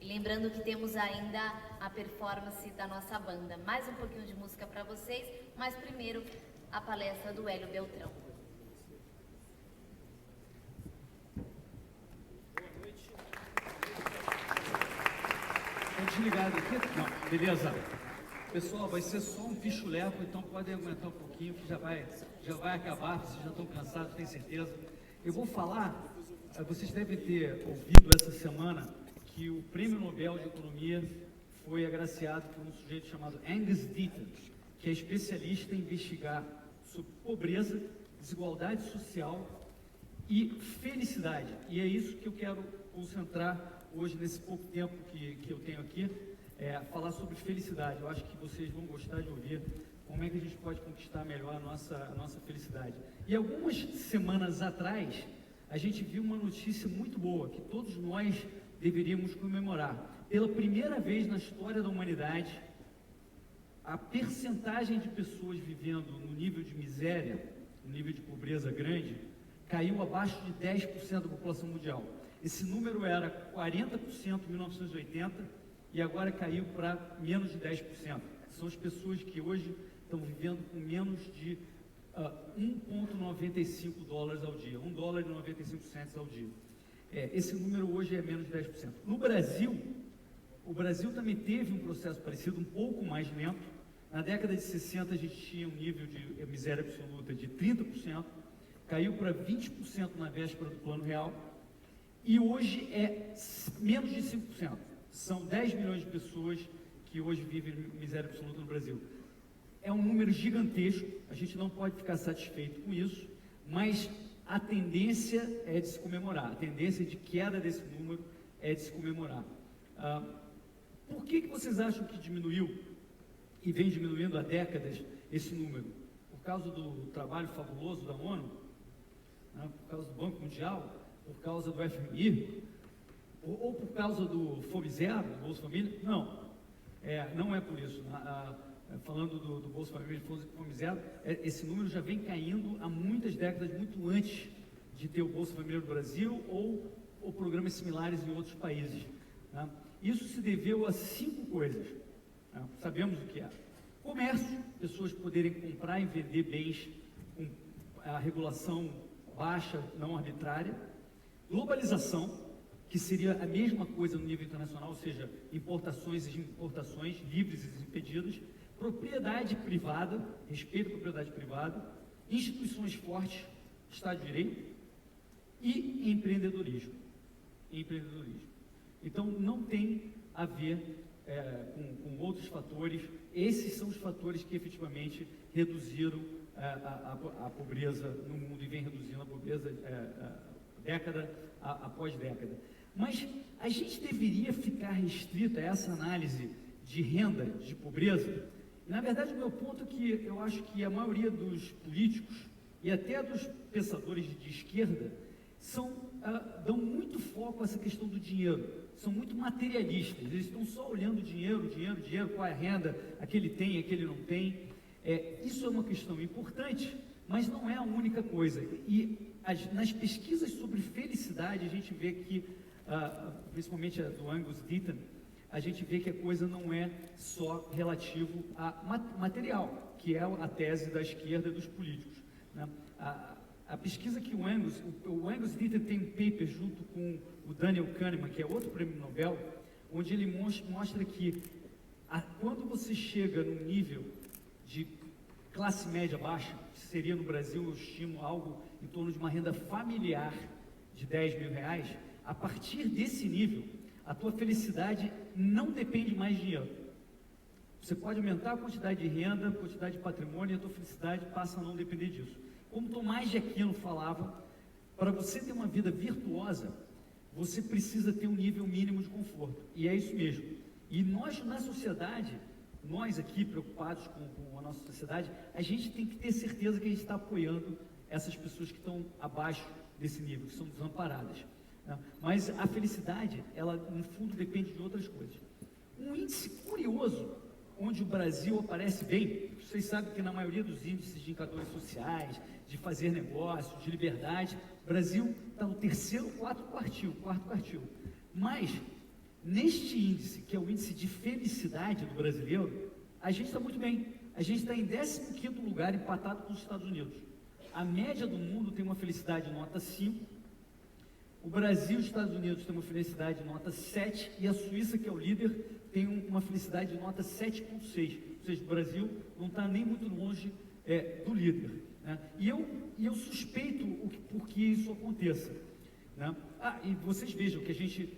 E lembrando que temos ainda a performance da nossa banda. Mais um pouquinho de música para vocês, mas primeiro a palestra do Hélio Beltrão. Boa noite. Estou desligado aqui? Não, beleza. Pessoal, vai ser só um pichuleco, então podem aguentar um pouquinho que já vai acabar, vocês já estão cansados, tenho certeza. Eu vou falar, vocês devem ter ouvido essa semana que o Prêmio Nobel de Economia foi agraciado por um sujeito chamado Angus Deaton, que é especialista em investigar sobre pobreza, desigualdade social e felicidade. E é isso que eu quero concentrar hoje, nesse pouco tempo que eu tenho aqui, falar sobre felicidade. Eu acho que vocês vão gostar de ouvir como é que a gente pode conquistar melhor a nossa felicidade. E algumas semanas atrás, a gente viu uma notícia muito boa, que todos nós deveríamos comemorar. Pela primeira vez na história da humanidade, a percentagem de pessoas vivendo no nível de miséria, no nível de pobreza grande, caiu abaixo de 10% da população mundial. Esse número era 40% em 1980 e agora caiu para menos de 10%. São as pessoas que hoje estão vivendo com menos de 1,95 dólares ao dia, 1 dólar e 95 centos ao dia. Esse número hoje é menos de 10%. No Brasil, o Brasil também teve um processo parecido, um pouco mais lento. Na década de 60 a gente tinha um nível de miséria absoluta de 30%, caiu para 20% na véspera do Plano Real, e hoje é menos de 5%. São 10 milhões de pessoas que hoje vivem miséria absoluta no Brasil. É um número gigantesco, a gente não pode ficar satisfeito com isso, mas a tendência é de se comemorar, a tendência de queda desse número é de se comemorar. Por que vocês acham que diminuiu e vem diminuindo há décadas esse número? Por causa do trabalho fabuloso da ONU? Né? Por causa do Banco Mundial? Por causa do FMI? Ou por causa do Fome Zero, do Bolsa Família? Não, não é por isso. Falando do Bolsa Família e Fome Zero, esse número já vem caindo há muitas décadas, muito antes de ter o Bolsa Família no Brasil ou programas similares em outros países. Né? Isso se deveu a 5 coisas. Né? Sabemos o que é. Comércio, pessoas poderem comprar e vender bens com a regulação baixa, não arbitrária. Globalização, que seria a mesma coisa no nível internacional, ou seja, importações e importações livres e desimpedidas, propriedade privada, respeito à propriedade privada, instituições fortes, Estado de Direito e empreendedorismo. Então, não tem a ver com outros fatores. Esses são os fatores que efetivamente reduziram a pobreza no mundo e vem reduzindo a pobreza década após década. Mas a gente deveria ficar restrito a essa análise de renda, de pobreza? Na verdade, o meu ponto é que eu acho que a maioria dos políticos e até dos pensadores de esquerda dão muito foco a essa questão do dinheiro, são muito materialistas, eles estão só olhando dinheiro, qual é a renda, aquele tem, aquele não tem. Isso é uma questão importante, mas não é a única coisa. E nas pesquisas sobre felicidade, a gente vê que, principalmente a do Angus Deaton, a gente vê que a coisa não é só relativo a material, que é a tese da esquerda e dos políticos. Né? A pesquisa que o Angus Deaton tem um paper junto com o Daniel Kahneman, que é outro prêmio Nobel, onde ele mostra que quando você chega num nível de classe média baixa, que seria no Brasil, eu estimo algo em torno de uma renda familiar de 10 mil reais, a partir desse nível, a tua felicidade não depende mais de dinheiro. Você pode aumentar a quantidade de renda, a quantidade de patrimônio, e a tua felicidade passa a não depender disso. Como Tomás de Aquino falava, para você ter uma vida virtuosa, você precisa ter um nível mínimo de conforto. E é isso mesmo. E nós, na sociedade, nós aqui preocupados com a nossa sociedade, a gente tem que ter certeza que a gente está apoiando essas pessoas que estão abaixo desse nível, que são desamparadas. Né? Mas a felicidade, ela no fundo depende de outras coisas. Um índice curioso, onde o Brasil aparece bem, vocês sabem que na maioria dos índices de indicadores sociais, de fazer negócios, de liberdade, o Brasil está no quarto quartil. Mas Neste índice, que é o índice de felicidade do brasileiro, a gente está muito bem. A gente está em 15º lugar, empatado com os Estados Unidos. A média do mundo tem uma felicidade nota 5, o Brasil e os Estados Unidos têm uma felicidade nota 7, e a Suíça, que é o líder, tem uma felicidade nota 7,6. Ou seja, o Brasil não está nem muito longe do líder, né? E eu suspeito por que isso aconteça, né? E vocês vejam que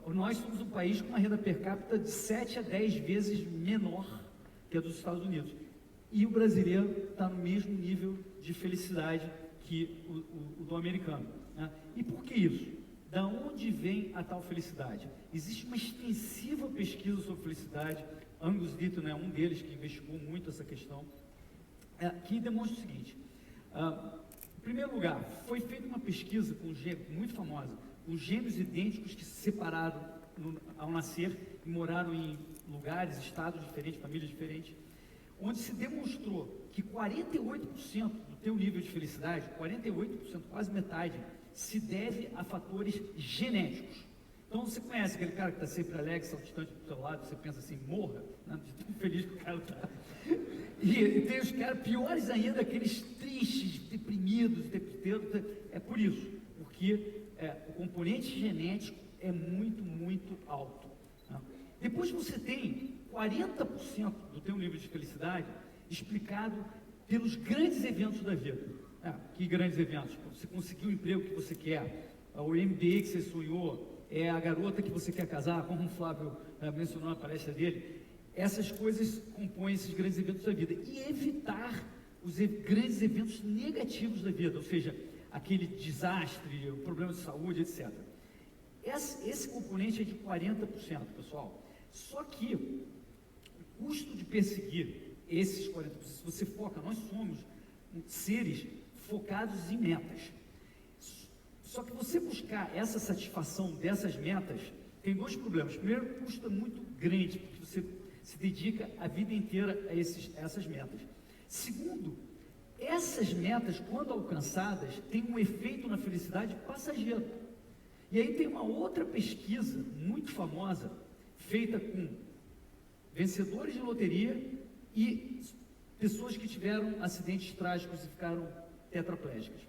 nós somos um país com uma renda per capita de 7 a 10 vezes menor que a dos Estados Unidos. E o brasileiro está no mesmo nível de felicidade que o do americano, né? E por que isso? Da onde vem a tal felicidade? Existe uma extensiva pesquisa sobre felicidade. Angus Deaton é um deles que investigou muito essa questão, que demonstra o seguinte: em primeiro lugar, foi feita uma pesquisa muito famosa, com gêmeos idênticos que se separaram ao nascer e moraram em lugares, estados diferentes, famílias diferentes, onde se demonstrou que 48% do teu nível de felicidade, 48%, quase metade, se deve a fatores genéticos. Então você conhece aquele cara que está sempre alegre, saltitante do seu lado, você pensa assim, morra, né, de tão feliz que o cara está. E tem os caras piores ainda, aqueles tristes, deprimidos, é por isso, porque o componente genético é muito, muito alto, né? Depois você tem 40% do teu nível de felicidade explicado pelos grandes eventos da vida. Que grandes eventos? Você conseguiu o emprego que você quer, o MBA que você sonhou, a garota que você quer casar, como o Flávio mencionou na palestra dele. Essas coisas compõem esses grandes eventos da vida. E evitar os grandes eventos negativos da vida, ou seja, aquele desastre, o problema de saúde, etc. Esse componente é de 40%, pessoal. Só que o custo de perseguir esses 40%, se você foca, nós somos seres focados em metas. Só que você buscar essa satisfação dessas metas tem dois problemas. Primeiro, o custo é muito grande, porque você se dedica a vida inteira a essas metas. Segundo, essas metas, quando alcançadas, têm um efeito na felicidade passageiro. E aí tem uma outra pesquisa muito famosa, feita com vencedores de loteria e pessoas que tiveram acidentes trágicos e ficaram tetraplégicas.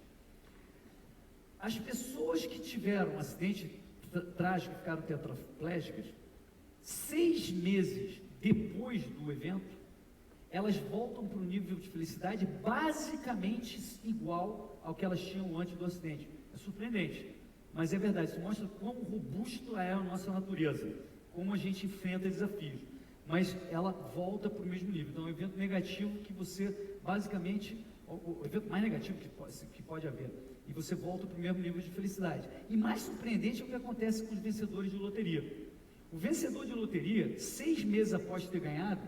As pessoas que tiveram acidente trágico e ficaram tetraplégicas, 6 meses depois do evento, elas voltam para um nível de felicidade basicamente igual ao que elas tinham antes do acidente. É surpreendente, mas é verdade. Isso mostra quão robusto é a nossa natureza, como a gente enfrenta desafios. Mas ela volta para o mesmo nível. Então, é um evento negativo que você, basicamente, o evento mais negativo que pode haver, e você volta para o mesmo nível de felicidade. E mais surpreendente é o que acontece com os vencedores de loteria. O vencedor de loteria, 6 meses após ter ganhado,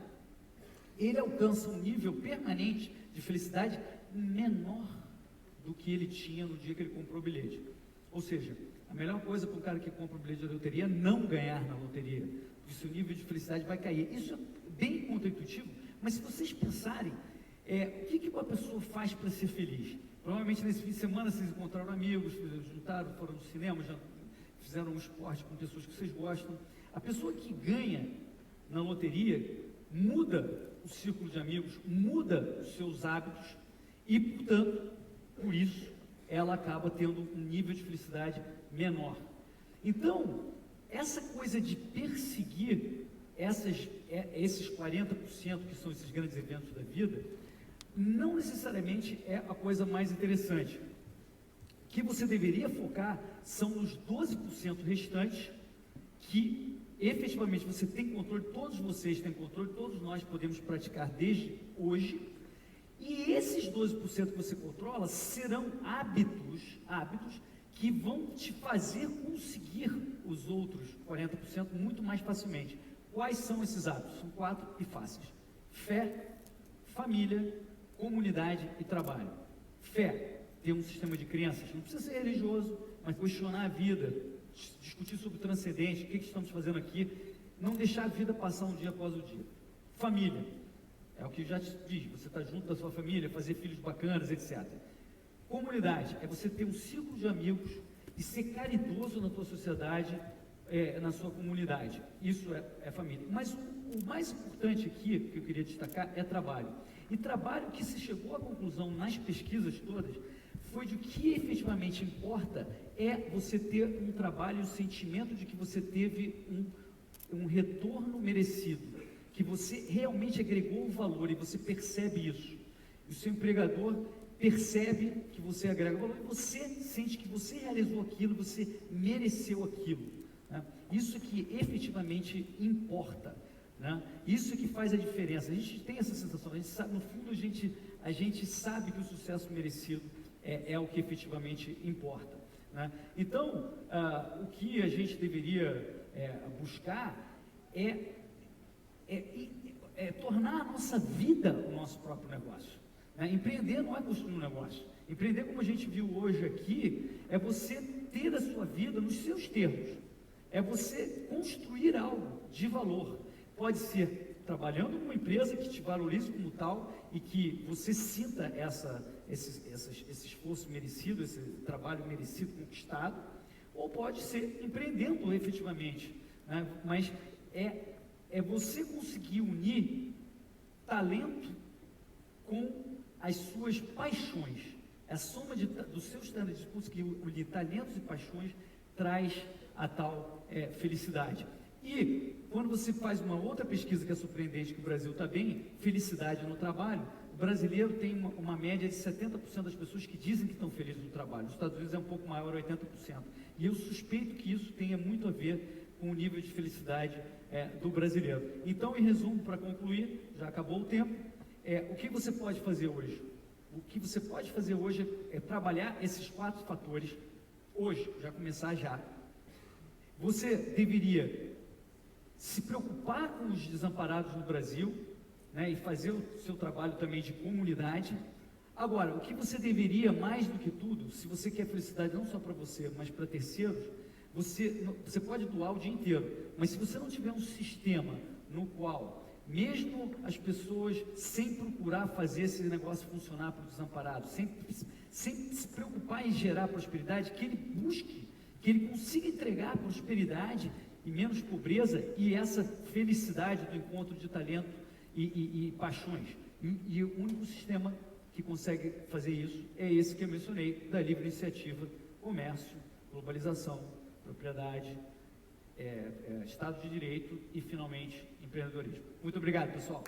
ele alcança um nível permanente de felicidade menor do que ele tinha no dia que ele comprou o bilhete. Ou seja, a melhor coisa para um cara que compra o bilhete de loteria é não ganhar na loteria, porque seu nível de felicidade vai cair. Isso é bem contraintuitivo, mas se vocês pensarem, o que uma pessoa faz para ser feliz? Provavelmente nesse fim de semana vocês encontraram amigos, juntaram, foram no cinema, já fizeram um esporte com pessoas que vocês gostam. A pessoa que ganha na loteria muda o círculo de amigos, muda os seus hábitos e, portanto, por isso, ela acaba tendo um nível de felicidade menor. Então, essa coisa de perseguir esses 40% que são esses grandes eventos da vida, não necessariamente é a coisa mais interessante. O que você deveria focar são nos 12% restantes que efetivamente você tem controle, todos vocês têm controle, todos nós podemos praticar desde hoje, e esses 12% que você controla serão hábitos que vão te fazer conseguir os outros 40% muito mais facilmente. Quais são esses hábitos? São 4 e fáceis: fé, família, comunidade e trabalho. Fé, ter um sistema de crenças, não precisa ser religioso, mas questionar a vida, discutir sobre o transcendente, o que estamos fazendo aqui, não deixar a vida passar um dia após o dia. Família, é o que já te diz, você está junto da sua família, fazer filhos bacanas, etc. Comunidade, é você ter um círculo de amigos e ser caridoso na tua sociedade na sua comunidade. Isso é família. Mas o mais importante aqui, que eu queria destacar, é trabalho. E trabalho que se chegou à conclusão nas pesquisas todas, foi de que efetivamente importa é você ter um trabalho e o sentimento de que você teve um retorno merecido, que você realmente agregou o valor e você percebe isso. E o seu empregador percebe que você agrega valor e você sente que você realizou aquilo, você mereceu aquilo, né? Isso que efetivamente importa, né? Isso que faz a diferença. A gente tem essa sensação, a gente sabe, no fundo a gente sabe que o sucesso merecido é o que efetivamente importa, né? Então, o que a gente deveria buscar é tornar a nossa vida o nosso próprio negócio, né? Empreender não é construir um negócio. Empreender, como a gente viu hoje aqui, é você ter a sua vida nos seus termos, é você construir algo de valor. Pode ser trabalhando numa empresa que te valorize como tal e que você sinta esse esforço merecido, esse trabalho merecido, conquistado, ou pode ser empreendendo efetivamente, né? Mas é você conseguir unir talento com as suas paixões. A soma dos seus talentos, de conseguir unir talentos e paixões, traz a tal felicidade. E quando você faz uma outra pesquisa que é surpreendente, que o Brasil está bem, felicidade no trabalho, o brasileiro tem uma média de 70% das pessoas que dizem que estão felizes no trabalho. Nos Estados Unidos é um pouco maior, 80%. E eu suspeito que isso tenha muito a ver com o nível de felicidade do brasileiro. Então, em resumo, para concluir, já acabou o tempo, o que você pode fazer hoje? O que você pode fazer hoje é trabalhar esses 4 fatores, hoje, já começar já. Você deveria se preocupar com os desamparados no Brasil, né, e fazer o seu trabalho também de comunidade. Agora, o que você deveria, mais do que tudo, se você quer felicidade não só para você, mas para terceiros, você pode doar o dia inteiro, mas se você não tiver um sistema no qual, mesmo as pessoas, sem procurar fazer esse negócio funcionar para o desamparado, sem se preocupar em gerar prosperidade, que ele busque, que ele consiga entregar prosperidade e menos pobreza e essa felicidade do encontro de talento e paixões. E o único sistema que consegue fazer isso é esse que eu mencionei, da livre iniciativa, comércio, globalização, propriedade, Estado de Direito e, finalmente, empreendedorismo. Muito obrigado, pessoal.